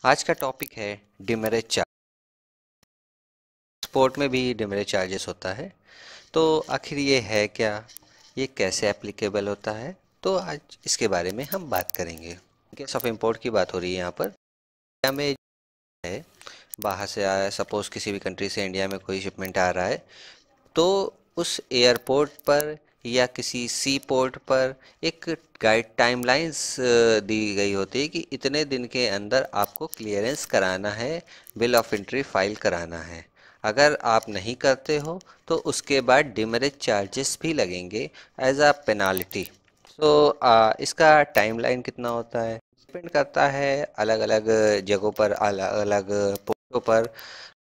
आज का टॉपिक है डिमरेज चार्ज। स्पोर्ट में भी डिमरेज चार्जेस होता है, तो आखिर ये है क्या, ये कैसे एप्लीकेबल होता है, तो आज इसके बारे में हम बात करेंगे। केस ऑफ इंपोर्ट की बात हो रही है यहाँ पर। इंडिया में है, बाहर से आया, सपोज किसी भी कंट्री से इंडिया में कोई शिपमेंट आ रहा है, तो उस एयरपोर्ट पर या किसी सी पोर्ट पर एक गाइड टाइमलाइंस दी गई होती है कि इतने दिन के अंदर आपको क्लियरेंस कराना है, बिल ऑफ एंट्री फाइल कराना है। अगर आप नहीं करते हो तो उसके बाद डिमरेज चार्जेस भी लगेंगे एज अ पेनाल्टी। सो इसका टाइमलाइन कितना होता है डिपेंड करता है, अलग अलग जगहों पर, अलग अलग पोर्टों पर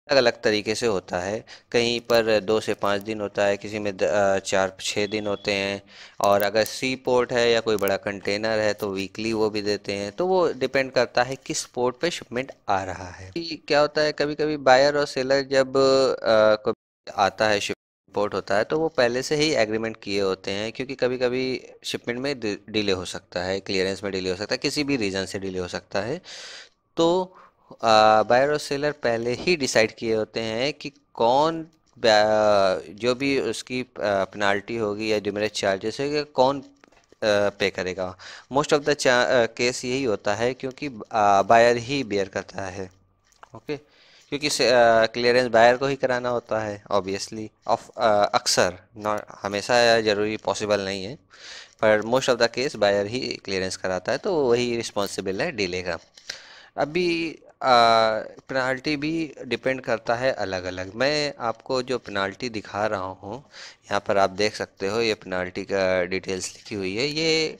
अलग अलग तरीके से होता है। कहीं पर 2 से 5 दिन होता है, किसी में 4 6 दिन होते हैं। और अगर सी पोर्ट है या कोई बड़ा कंटेनर है तो वीकली वो भी देते हैं। तो वो डिपेंड करता है किस पोर्ट पे शिपमेंट आ रहा है। क्या होता है, कभी कभी बायर और सेलर जब कोई आता है, शिपमेंट होता है, तो वो पहले से ही एग्रीमेंट किए होते हैं, क्योंकि कभी कभी शिपमेंट में डिले हो सकता है, क्लियरेंस में डिले हो सकता है, किसी भी रीज़न से डिले हो सकता है। तो बायर और सेलर पहले ही डिसाइड किए होते हैं कि कौन जो भी उसकी पेनाल्टी होगी या डिमरेज चार्जेस है, कौन पे करेगा। मोस्ट ऑफ द केस यही होता है, क्योंकि बायर ही बेयर करता है। ओके, क्योंकि क्लियरेंस बायर को ही कराना होता है ऑब्वियसली। ऑफ अक्सर, नॉट हमेशा ज़रूरी पॉसिबल नहीं है, पर most of the case buyer ही क्लियरेंस कराता है, तो वही रिस्पॉन्सिबल है डीले का। अभी पेनाल्टी भी डिपेंड करता है अलग अलग। मैं आपको जो पेनाल्टी दिखा रहा हूँ, यहाँ पर आप देख सकते हो, ये पेनाल्टी का डिटेल्स लिखी हुई है। ये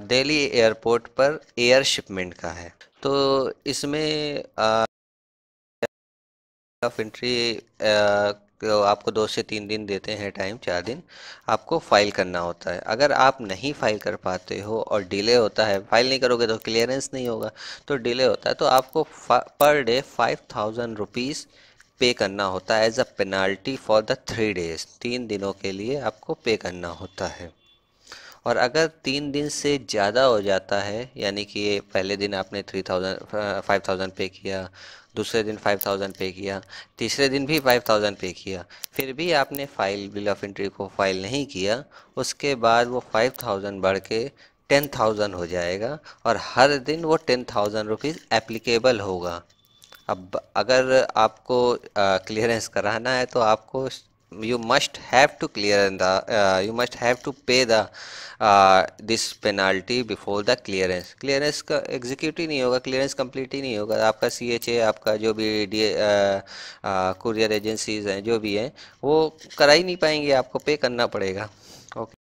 दिल्ली एयरपोर्ट पर एयर शिपमेंट का है। तो इसमें ऑफ एंट्री तो आपको 2 से 3 दिन देते हैं टाइम, 4 दिन आपको फाइल करना होता है। अगर आप नहीं फाइल कर पाते हो और डिले होता है, फाइल नहीं करोगे तो क्लियरेंस नहीं होगा, तो डिले होता है, तो आपको पर डे 5000 रुपीज़ पे करना होता है as a penalty for the 3 days. 3 दिनों के लिए आपको पे करना होता है। और अगर 3 दिन से ज़्यादा हो जाता है, यानी कि ये पहले दिन आपने 5000 पे किया, दूसरे दिन 5000 पे किया, तीसरे दिन भी 5000 पे किया, फिर भी आपने फाइल बिल ऑफ एंट्री को फाइल नहीं किया, उसके बाद वो 5000 बढ़ के 10,000 हो जाएगा, और हर दिन वो 10,000 रुपीज़ एप्लीकेबल होगा। अब अगर आपको क्लियरेंस कराना है तो आपको you must have to clear the you must have to pay the this penalty before the clearance. Clearance का एग्जीक्यूट ही नहीं होगा, क्लियरेंस कंप्लीट ही नहीं होगा, आपका CHA, आपका जो भी डी कुरियर एजेंसीज हैं जो भी हैं, वो करा ही नहीं पाएंगे, आपको पे करना पड़ेगा। ओके।